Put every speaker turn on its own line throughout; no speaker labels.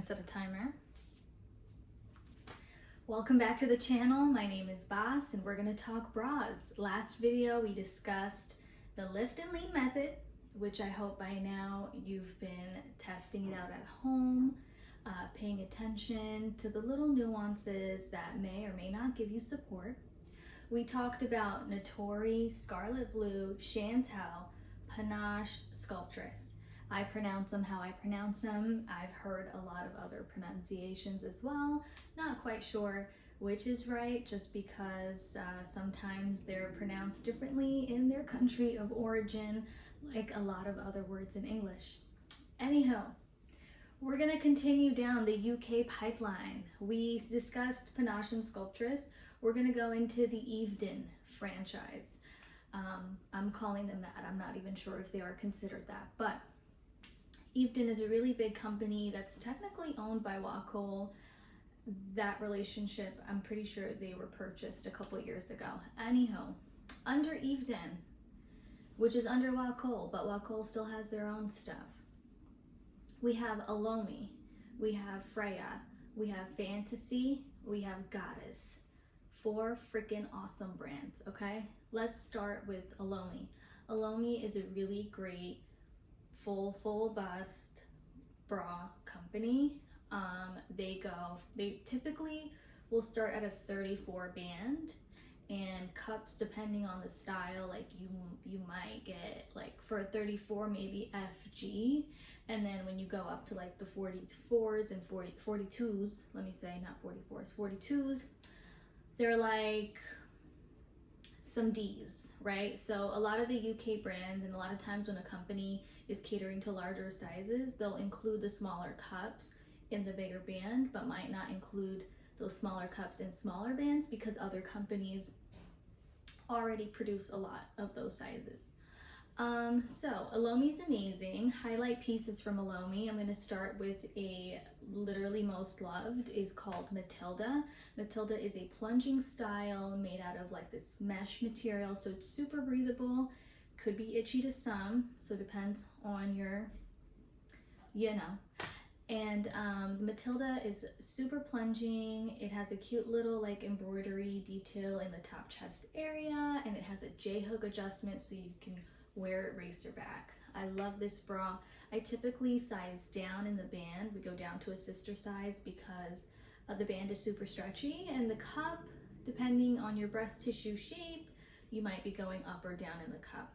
set a timer. Welcome back to the channel. My name is Bas and we're going to talk bras. Last video we discussed the lift and lean method, which I hope by now you've been testing it out at home, paying attention to the little nuances that may or may not give you support. We talked about Notori, Scarlet Blue, Chantel, Panache, Sculptress. I pronounce them how I pronounce them. I've heard a lot of other pronunciations as well. Not quite sure which is right, just because sometimes they're pronounced differently in their country of origin, like a lot of other words in English. Anyhow, we're gonna continue down the UK pipeline. We discussed Panache and Sculptress. We're gonna go into the Eveden franchise. I'm calling them that. I'm not even sure if they are considered that, but Eveden is a really big company that's technically owned by Wacol. That relationship, I'm pretty sure they were purchased a couple years ago. Anyhow, under Eveden, which is under Wacol, but Wacol still has their own stuff. We have Elomi, we have Freya, we have Fantasie, we have Goddess. 4 freaking awesome brands, okay? Let's start with Elomi. Elomi is a really great full bust bra company. They typically will start at a 34 band, and cups, depending on the style, like you might get like for a 34 maybe FG, and then when you go up to like the 44s and 42s, let me say, not 44s, 42s, they're like some D's, right? So a lot of the UK brands, and a lot of times when a company is catering to larger sizes, they'll include the smaller cups in the bigger band, but might not include those smaller cups in smaller bands because other companies already produce a lot of those sizes. So Elomi's amazing. Highlight pieces from Elomi. I'm going to start with a literally most loved, is called Matilda. Matilda is a plunging style made out of like this mesh material, so it's super breathable. Could be itchy to some, so depends on your, And Matilda is super plunging. It has a cute little like embroidery detail in the top chest area, and it has a J-hook adjustment so you can wear it racer back. I love this bra. I typically size down in the band. We go down to a sister size because the band is super stretchy, and the cup, depending on your breast tissue shape, you might be going up or down in the cup.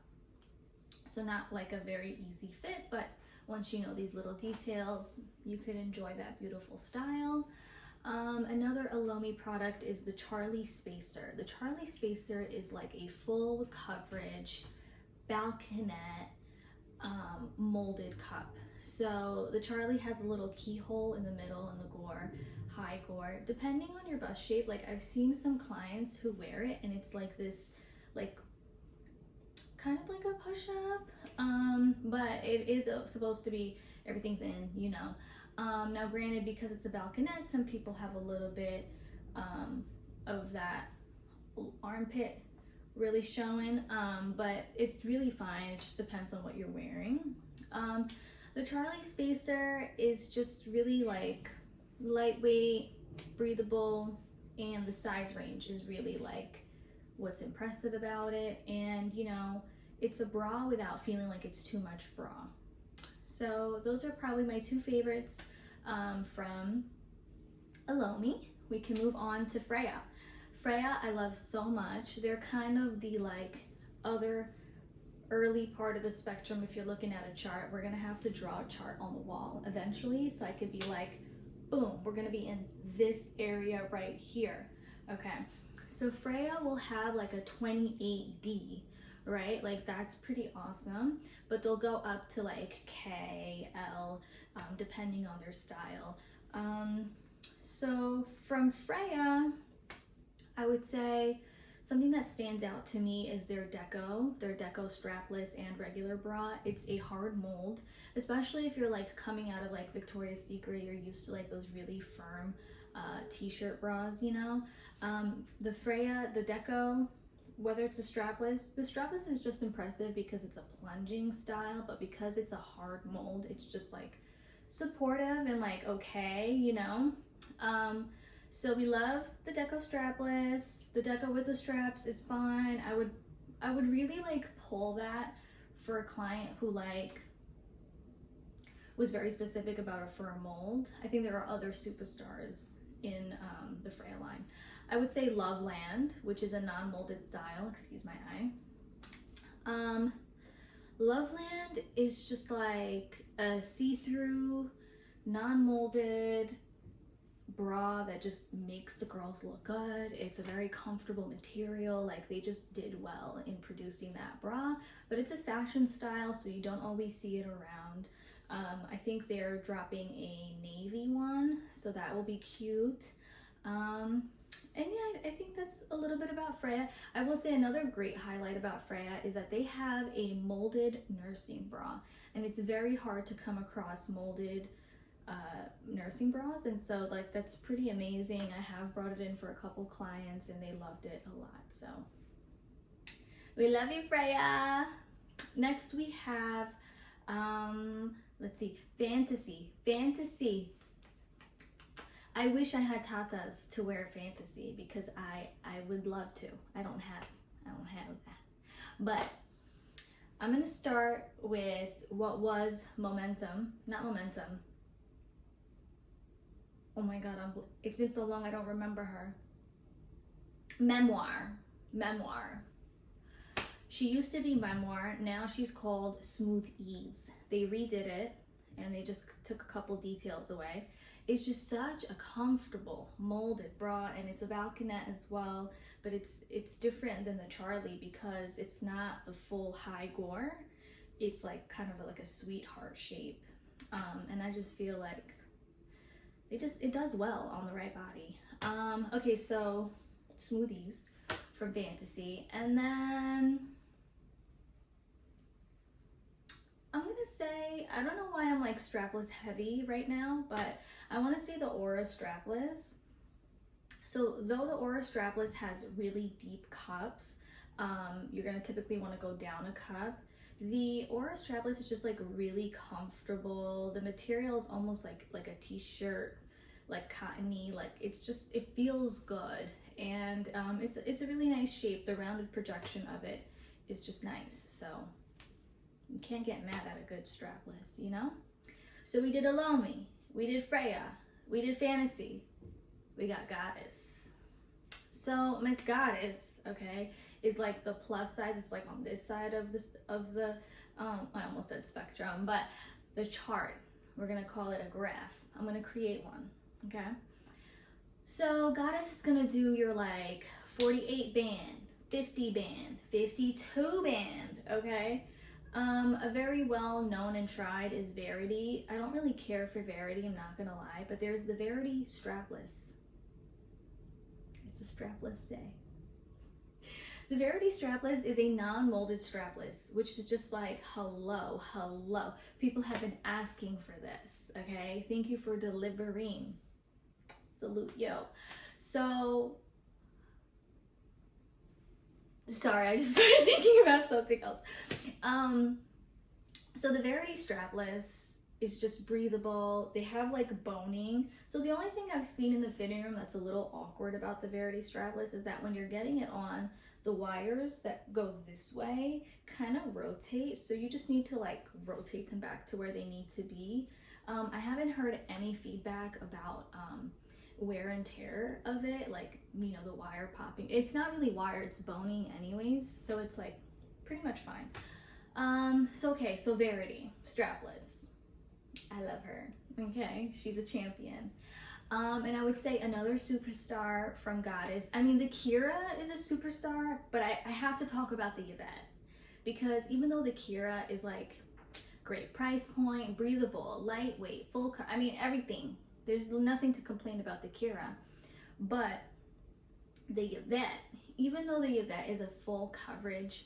So not like a very easy fit, but once you know these little details, you could enjoy that beautiful style. Another Elomi product is the Charlie Spacer. The Charlie Spacer is like a full coverage balconette molded cup. So the Charlie has a little keyhole in the middle in the gore, high gore. Depending on your bust shape, like I've seen some clients who wear it and it's like this, like kind of like a push-up, but it is supposed to be, everything's in, Now granted, because it's a balconette, some people have a little bit of that armpit really showing, but it's really fine. It just depends on what you're wearing. The Charlie Spacer is just really like lightweight, breathable, and the size range is really like what's impressive about it. And it's a bra without feeling like it's too much bra. So those are probably my 2 favorites from Elomi. We can move on to Freya. Freya I love so much. They're kind of the like other early part of the spectrum. If you're looking at a chart, we're gonna have to draw a chart on the wall eventually, so I could be like, boom, we're gonna be in this area right here. Okay, so Freya will have like a 28D, right? Like that's pretty awesome, but they'll go up to like K, L, depending on their style. So from Freya, I would say something that stands out to me is their deco strapless and regular bra. It's a hard mold, especially if you're like coming out of like Victoria's Secret, you're used to like those really firm t-shirt bras, The Freya, the deco, whether it's a strapless, the strapless is just impressive because it's a plunging style, but because it's a hard mold, it's just like supportive and like okay, you know. So we love the deco strapless. The deco with the straps is fine. I would really like pull that for a client who like was very specific about a fur mold. I think there are other superstars in the Freya line. I would say Loveland, which is a non-molded style. Excuse my eye. Loveland is just like a see-through, non-molded bra that just makes the girls look good. It's a very comfortable material. Like they just did well in producing that bra, but it's a fashion style, so you don't always see it around. I think they're dropping a navy one, so that will be cute. And yeah, I think that's a little bit about Freya. I will say another great highlight about Freya is that they have a molded nursing bra, and it's very hard to come across molded nursing bras, and so like that's pretty amazing. I have brought it in for a couple clients and they loved it a lot, so we love you, Freya. Next we have let's see, Fantasie. I wish I had tatas to wear Fantasie because I would love to. I don't have that. But I'm gonna start with what was Momentum, not Momentum. Oh my God, it's been so long I don't remember her. Memoir. She used to be Memoir, now she's called Smooth Ease. They redid it and they just took a couple details away. It's just such a comfortable molded bra, and it's a balconette as well, but it's different than the Charlie because it's not the full high gore. It's like kind of like a sweetheart shape, and I just feel like it does well on the right body. Okay, so Smoothies from Fantasie, and then I'm gonna say, I don't know why I'm like strapless heavy right now, but I want to say the Aura strapless. So though the Aura strapless has really deep cups, you're gonna typically want to go down a cup. The Aura strapless is just like really comfortable. The material is almost like a t-shirt, like cottony, like it feels good, and it's a really nice shape. The rounded projection of it is just nice, so you can't get mad at a good strapless, you know? So we did Elomi, we did Freya, we did Fantasy, we got Goddess. So Miss Goddess, okay, is like the plus size. It's like on this side of the I almost said spectrum, but the chart. We're gonna call it a graph. I'm gonna create one, okay? So Goddess is gonna do your like 48 band, 50 band, 52 band, okay? A very well known and tried is Verity. I don't really care for Verity, I'm not gonna lie, but there's the Verity strapless. It's a strapless day. The Verity strapless is a non-molded strapless, which is just like, hello. People have been asking for this, okay? Thank you for delivering. Salute, yo. So, sorry, I just started thinking about something else. So the Verity strapless is just breathable. They have like boning. So the only thing I've seen in the fitting room that's a little awkward about the Verity strapless is that when you're getting it on, the wires that go this way kind of rotate. So you just need to like rotate them back to where they need to be. I haven't heard any feedback about wear and tear of it, like, you know, the wire popping. It's not really wire, it's boning anyways, so it's like pretty much fine. Okay, so Verity strapless, I love her, okay, she's a champion. And I would say another superstar from Goddess, I mean, the Kira is a superstar, but I have to talk about the Eveden, because even though the Kira is like great price point, breathable, lightweight, I mean everything, there's nothing to complain about the Kira, but the Eveden, even though the Eveden is a full coverage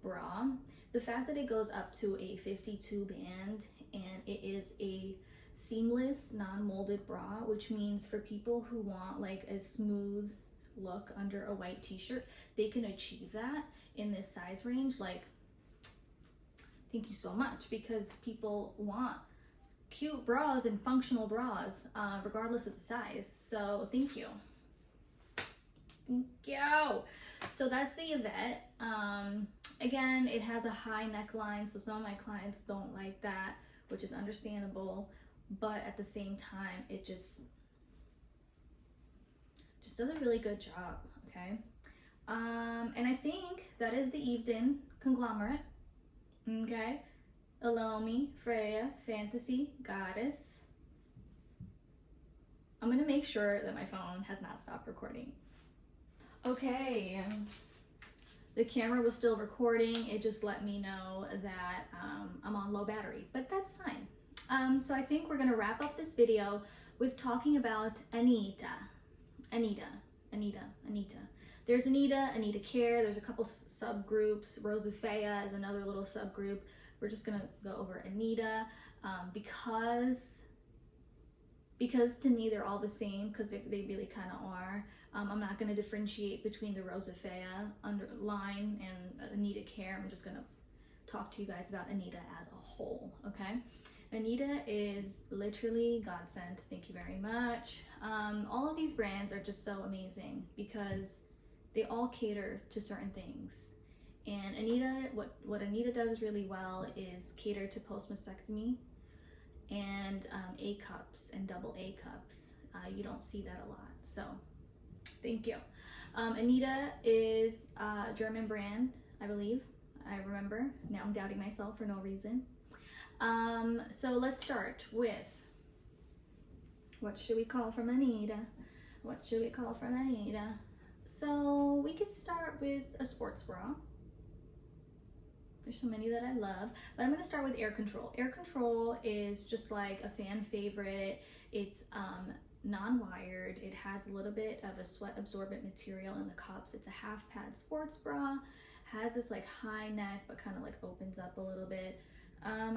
bra, the fact that it goes up to a 52 band and it is a seamless, non-molded bra, which means for people who want like a smooth look under a white t-shirt, they can achieve that in this size range. Like, thank you so much, because people want cute bras and functional bras, regardless of the size. So thank you. Thank you. So that's the Eveden. Again, it has a high neckline, so some of my clients don't like that, which is understandable, but at the same time, it just does a really good job, okay? And I think that is the Eveden conglomerate, okay? Elomi, Freya, Fantasie, Goddess. I'm gonna make sure that my phone has not stopped recording. Okay, the camera was still recording. It just let me know that I'm on low battery, but that's fine. So I think we're gonna wrap up this video with talking about Anita. There's Anita Care, there's a couple subgroups. Rosa Faia is another little subgroup. We're just gonna go over Anita because to me they're all the same, because they really kind of are. I'm not going to differentiate between the Rosa Faia line and Anita Care. I'm just going to talk to you guys about Anita as a whole, okay? Anita is literally God sent. Thank you very much. All of these brands are just so amazing because they all cater to certain things. And Anita, what Anita does really well is cater to post-mastectomy and A cups and double A cups. You don't see that a lot, so thank you. Anita is a German brand, I believe. I remember. Now I'm doubting myself for no reason. So let's start with, what should we call from Anita? What should we call from Anita? So we could start with a sports bra. There's so many that I love, but I'm going to start with Air Control. Air Control is just like a fan favorite. It's non-wired. It has a little bit of a sweat absorbent material in the cups. It's a half pad sports bra. Has this like high neck, but kind of like opens up a little bit.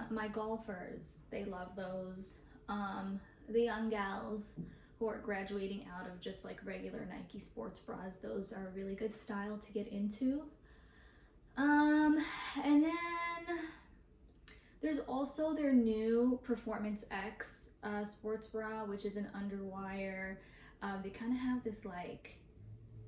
My golfers, they love those. The young gals who are graduating out of just like regular Nike sports bras, those are a really good style to get into. And then there's also their new Performance X sports bra, which is an underwire. They kind of have this like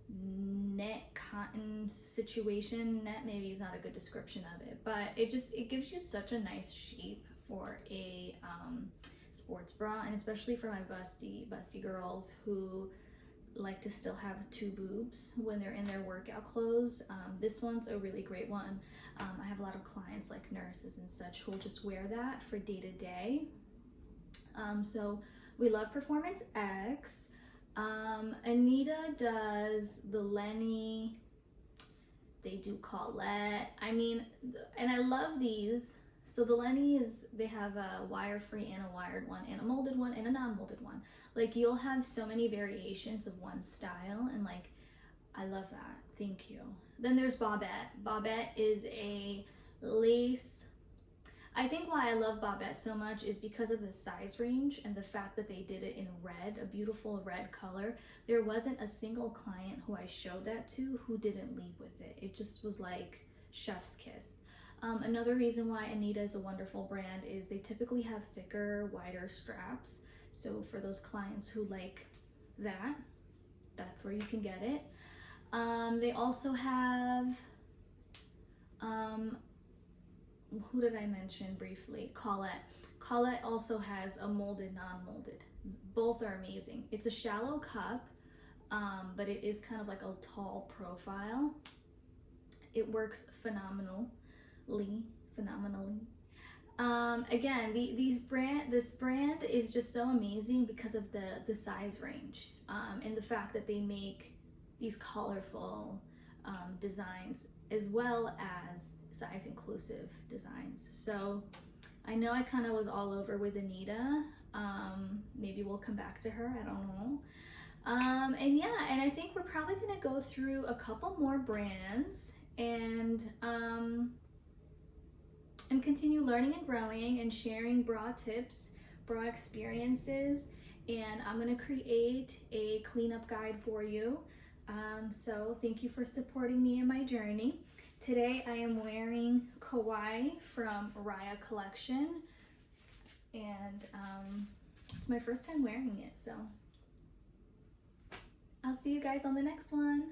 net cotton situation. Net maybe is not a good description of it, but it gives you such a nice shape for a sports bra, and especially for my busty girls who like to still have two boobs when they're in their workout clothes. This one's a really great one. I have a lot of clients like nurses and such who will just wear that for day to day. So we love Performance X. Anita does the Lenny, they do Colette. I mean, and I love these. So the Lenny they have a wire-free and a wired one, and a molded one and a non-molded one. Like, you'll have so many variations of one style, and like, I love that. Thank you. Then there's Bobette. Bobette is a lace. I think why I love Bobette so much is because of the size range and the fact that they did it in red, a beautiful red color. There wasn't a single client who I showed that to who didn't leave with it. It just was like chef's kiss. Another reason why Anita is a wonderful brand is they typically have thicker, wider straps. So for those clients who like that, that's where you can get it. They also have, who did I mention briefly? Colette. Colette also has a molded, non-molded. Both are amazing. It's a shallow cup, but it is kind of like a tall profile. It works phenomenally. Again, this brand is just so amazing because of the size range, and the fact that they make these colorful designs as well as size inclusive designs. So I know I kind of was all over with Anita. Maybe we'll come back to her, I don't know. And yeah, and I think we're probably gonna go through a couple more brands and continue learning and growing and sharing bra tips, bra experiences, and I'm gonna create a cleanup guide for you. So thank you for supporting me in my journey. Today I am wearing Kawaii from Raya Collection. and it's my first time wearing it, so I'll see you guys on the next one.